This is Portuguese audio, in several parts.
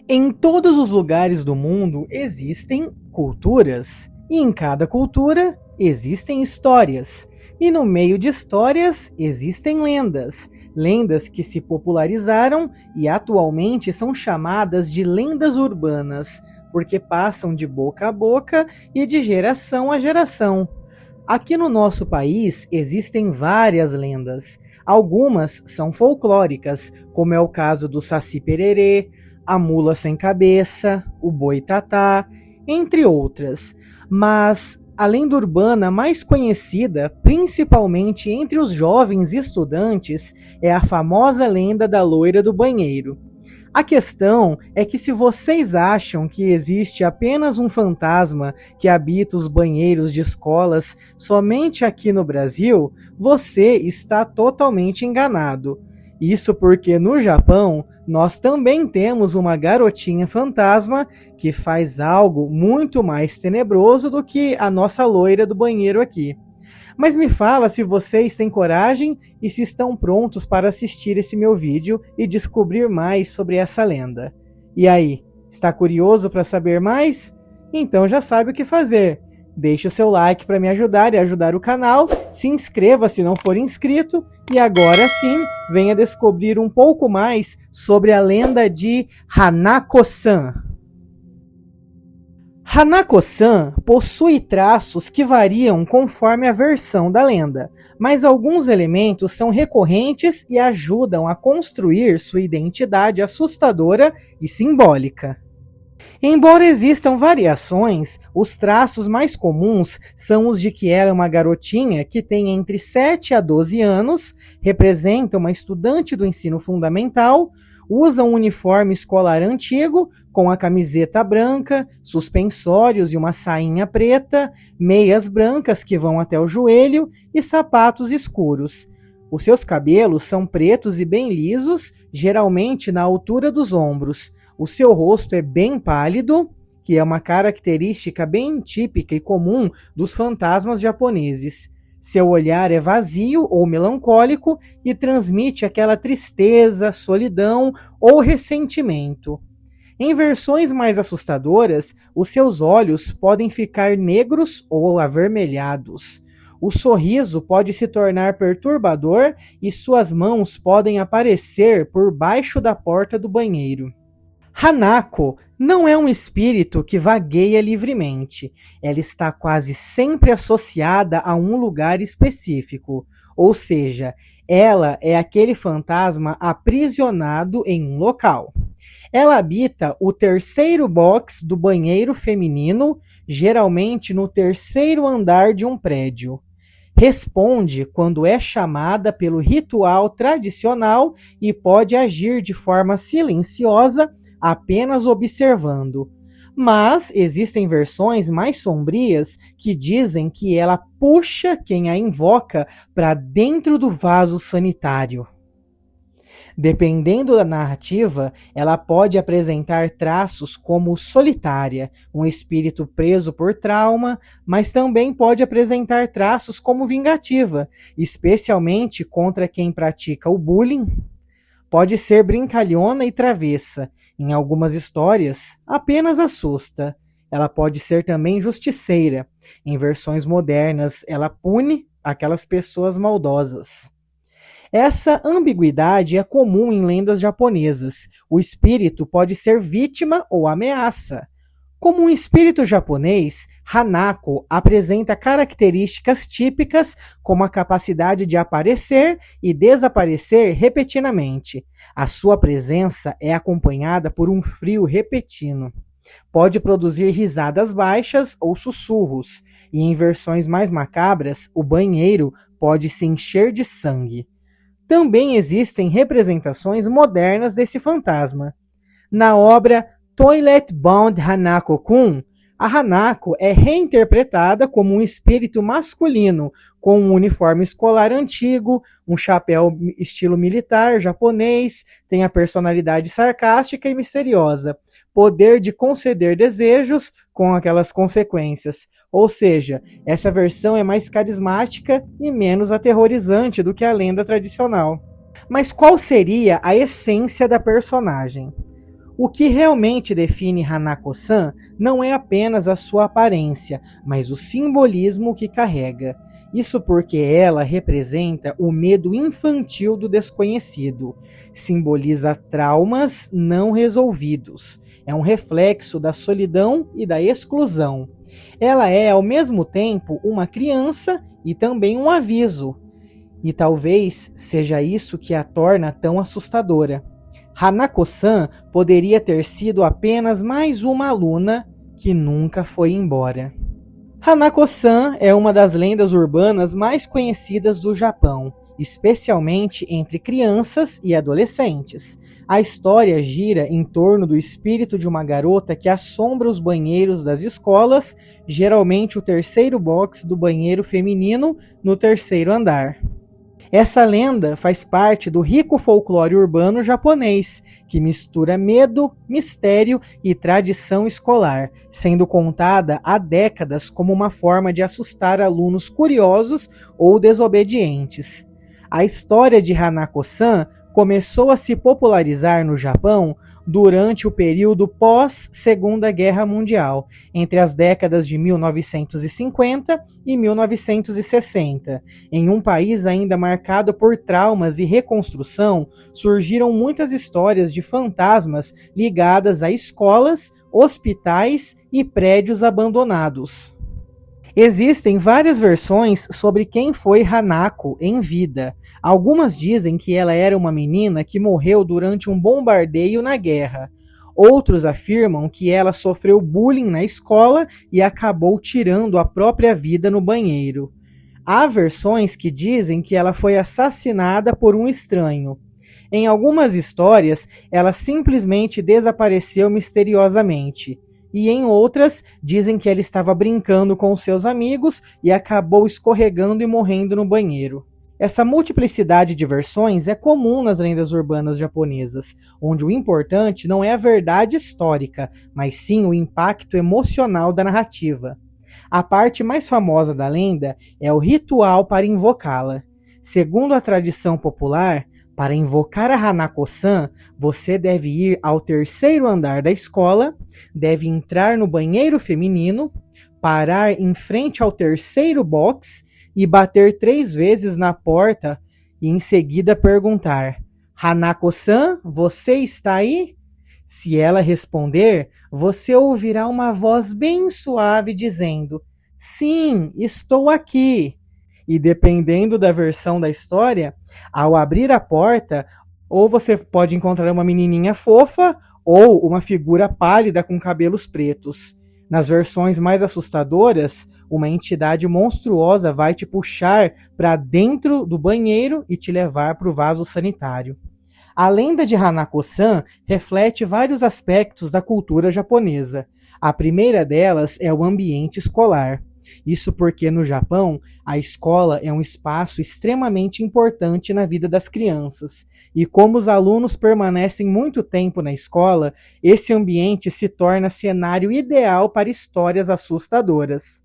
Em todos os lugares do mundo existem culturas, e em cada cultura existem histórias. E no meio de histórias existem lendas, lendas que se popularizaram e atualmente são chamadas de lendas urbanas, porque passam de boca a boca e de geração a geração. Aqui no nosso país existem várias lendas. Algumas são folclóricas, como é o caso do Saci Pererê, a mula sem cabeça, o boitatá, entre outras. Mas a lenda urbana mais conhecida, principalmente entre os jovens estudantes, é a famosa lenda da loira do banheiro. A questão é que se vocês acham que existe apenas um fantasma que habita os banheiros de escolas somente aqui no Brasil, você está totalmente enganado. Isso porque no Japão nós também temos uma garotinha fantasma que faz algo muito mais tenebroso do que a nossa loira do banheiro aqui. Mas me fala se vocês têm coragem e se estão prontos para assistir esse meu vídeo e descobrir mais sobre essa lenda. E aí, está curioso para saber mais? Então já sabe o que fazer. Deixe o seu like para me ajudar e ajudar o canal, se inscreva se não for inscrito e agora sim, venha descobrir um pouco mais sobre a lenda de Hanako-san. Hanako-san possui traços que variam conforme a versão da lenda, mas alguns elementos são recorrentes e ajudam a construir sua identidade assustadora e simbólica. Embora existam variações, os traços mais comuns são os de que ela é uma garotinha que tem entre 7 a 12 anos, representa uma estudante do ensino fundamental, usa um uniforme escolar antigo, com a camiseta branca, suspensórios e uma sainha preta, meias brancas que vão até o joelho e sapatos escuros. Os seus cabelos são pretos e bem lisos, geralmente na altura dos ombros. O seu rosto é bem pálido, que é uma característica bem típica e comum dos fantasmas japoneses. Seu olhar é vazio ou melancólico e transmite aquela tristeza, solidão ou ressentimento. Em versões mais assustadoras, os seus olhos podem ficar negros ou avermelhados. O sorriso pode se tornar perturbador e suas mãos podem aparecer por baixo da porta do banheiro. Hanako não é um espírito que vagueia livremente. Ela está quase sempre associada a um lugar específico, ou seja, ela é aquele fantasma aprisionado em um local. Ela habita o terceiro box do banheiro feminino, geralmente no terceiro andar de um prédio. Responde quando é chamada pelo ritual tradicional e pode agir de forma silenciosa, apenas observando. Mas existem versões mais sombrias que dizem que ela puxa quem a invoca para dentro do vaso sanitário. Dependendo da narrativa, ela pode apresentar traços como solitária, um espírito preso por trauma, mas também pode apresentar traços como vingativa, especialmente contra quem pratica o bullying. Pode ser brincalhona e travessa. Em algumas histórias, apenas assusta. Ela pode ser também justiceira. Em versões modernas, ela pune aquelas pessoas maldosas. Essa ambiguidade é comum em lendas japonesas. O espírito pode ser vítima ou ameaça. Como um espírito japonês, Hanako apresenta características típicas como a capacidade de aparecer e desaparecer repetidamente. A sua presença é acompanhada por um frio repentino. Pode produzir risadas baixas ou sussurros, e em versões mais macabras, o banheiro pode se encher de sangue. Também existem representações modernas desse fantasma. Na obra Toilet Bound Hanako-kun, a Hanako é reinterpretada como um espírito masculino, com um uniforme escolar antigo, um chapéu estilo militar japonês, tem a personalidade sarcástica e misteriosa, poder de conceder desejos com aquelas consequências. Ou seja, essa versão é mais carismática e menos aterrorizante do que a lenda tradicional. Mas qual seria a essência da personagem? O que realmente define Hanako-san não é apenas a sua aparência, mas o simbolismo que carrega. Isso porque ela representa o medo infantil do desconhecido, simboliza traumas não resolvidos, é um reflexo da solidão e da exclusão. Ela é, ao mesmo tempo, uma criança e também um aviso, e talvez seja isso que a torna tão assustadora. Hanako-san poderia ter sido apenas mais uma aluna que nunca foi embora. Hanako-san é uma das lendas urbanas mais conhecidas do Japão, especialmente entre crianças e adolescentes. A história gira em torno do espírito de uma garota que assombra os banheiros das escolas, geralmente o terceiro box do banheiro feminino no terceiro andar. Essa lenda faz parte do rico folclore urbano japonês, que mistura medo, mistério e tradição escolar, sendo contada há décadas como uma forma de assustar alunos curiosos ou desobedientes. A história de Hanako-san começou a se popularizar no Japão durante o período pós-Segunda Guerra Mundial, entre as décadas de 1950 e 1960. Em um país ainda marcado por traumas e reconstrução, surgiram muitas histórias de fantasmas ligadas a escolas, hospitais e prédios abandonados. Existem várias versões sobre quem foi Hanako em vida. Algumas dizem que ela era uma menina que morreu durante um bombardeio na guerra. Outros afirmam que ela sofreu bullying na escola e acabou tirando a própria vida no banheiro. Há versões que dizem que ela foi assassinada por um estranho. Em algumas histórias, ela simplesmente desapareceu misteriosamente. E em outras, dizem que ela estava brincando com seus amigos e acabou escorregando e morrendo no banheiro. Essa multiplicidade de versões é comum nas lendas urbanas japonesas, onde o importante não é a verdade histórica, mas sim o impacto emocional da narrativa. A parte mais famosa da lenda é o ritual para invocá-la. Segundo a tradição popular, para invocar a Hanako-san, você deve ir ao terceiro andar da escola, deve entrar no banheiro feminino, parar em frente ao terceiro box e bater 3 vezes na porta e em seguida perguntar: Hanako-san, você está aí? Se ela responder, você ouvirá uma voz bem suave dizendo: sim, estou aqui. E dependendo da versão da história, ao abrir a porta, ou você pode encontrar uma menininha fofa ou uma figura pálida com cabelos pretos. Nas versões mais assustadoras, uma entidade monstruosa vai te puxar para dentro do banheiro e te levar para o vaso sanitário. A lenda de Hanako-san reflete vários aspectos da cultura japonesa. A primeira delas é o ambiente escolar. Isso porque no Japão, a escola é um espaço extremamente importante na vida das crianças. E como os alunos permanecem muito tempo na escola, esse ambiente se torna cenário ideal para histórias assustadoras.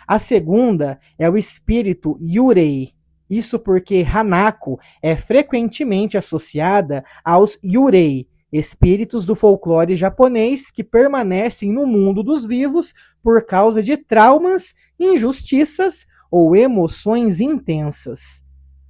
A segunda é o espírito Yurei. Isso porque Hanako é frequentemente associada aos Yurei, espíritos do folclore japonês que permanecem no mundo dos vivos por causa de traumas, injustiças ou emoções intensas.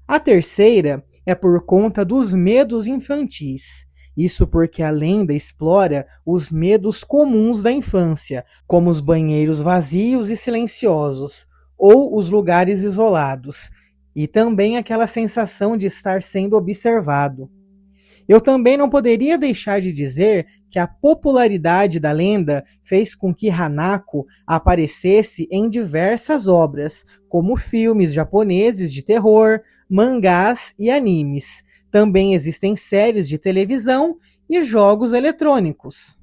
A terceira é por conta dos medos infantis. Isso porque a lenda explora os medos comuns da infância, como os banheiros vazios e silenciosos, ou os lugares isolados, e também aquela sensação de estar sendo observado. Eu também não poderia deixar de dizer que a popularidade da lenda fez com que Hanako aparecesse em diversas obras, como filmes japoneses de terror, mangás e animes. Também existem séries de televisão e jogos eletrônicos.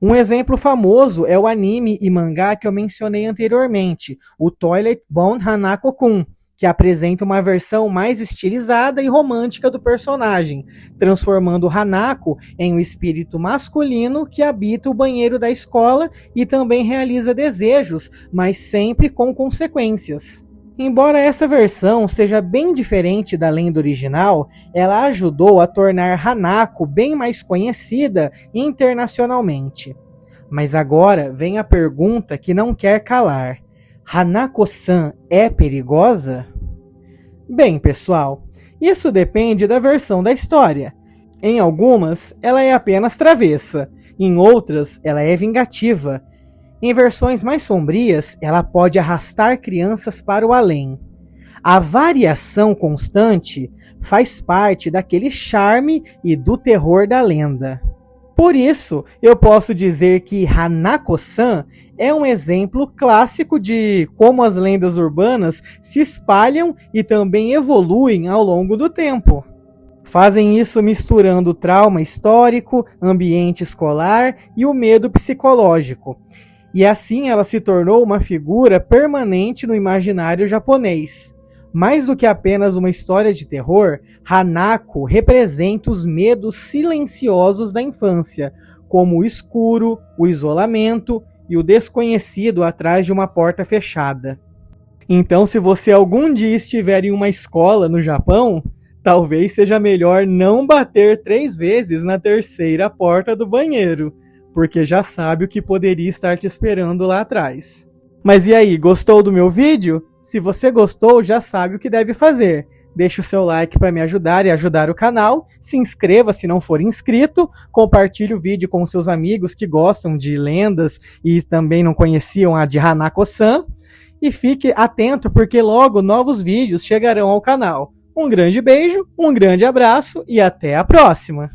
Um exemplo famoso é o anime e mangá que eu mencionei anteriormente, o Toilet Bound Hanako-kun, que apresenta uma versão mais estilizada e romântica do personagem, transformando Hanako em um espírito masculino que habita o banheiro da escola e também realiza desejos, mas sempre com consequências. Embora essa versão seja bem diferente da lenda original, ela ajudou a tornar Hanako bem mais conhecida internacionalmente. Mas agora vem a pergunta que não quer calar. Hanako-san é perigosa? Bem, pessoal, isso depende da versão da história. Em algumas, ela é apenas travessa, em outras, ela é vingativa. Em versões mais sombrias, ela pode arrastar crianças para o além. A variação constante faz parte daquele charme e do terror da lenda. Por isso, eu posso dizer que Hanako-san é um exemplo clássico de como as lendas urbanas se espalham e também evoluem ao longo do tempo. Fazem isso misturando trauma histórico, ambiente escolar e o medo psicológico. E assim ela se tornou uma figura permanente no imaginário japonês. Mais do que apenas uma história de terror, Hanako representa os medos silenciosos da infância, como o escuro, o isolamento e o desconhecido atrás de uma porta fechada. Então, se você algum dia estiver em uma escola no Japão, talvez seja melhor não bater 3 vezes na terceira porta do banheiro, porque já sabe o que poderia estar te esperando lá atrás. Mas e aí, gostou do meu vídeo? Se você gostou, já sabe o que deve fazer. Deixe o seu like para me ajudar e ajudar o canal. Se inscreva se não for inscrito. Compartilhe o vídeo com seus amigos que gostam de lendas e também não conheciam a de Hanako-san. E fique atento porque logo novos vídeos chegarão ao canal. Um grande beijo, um grande abraço e até a próxima!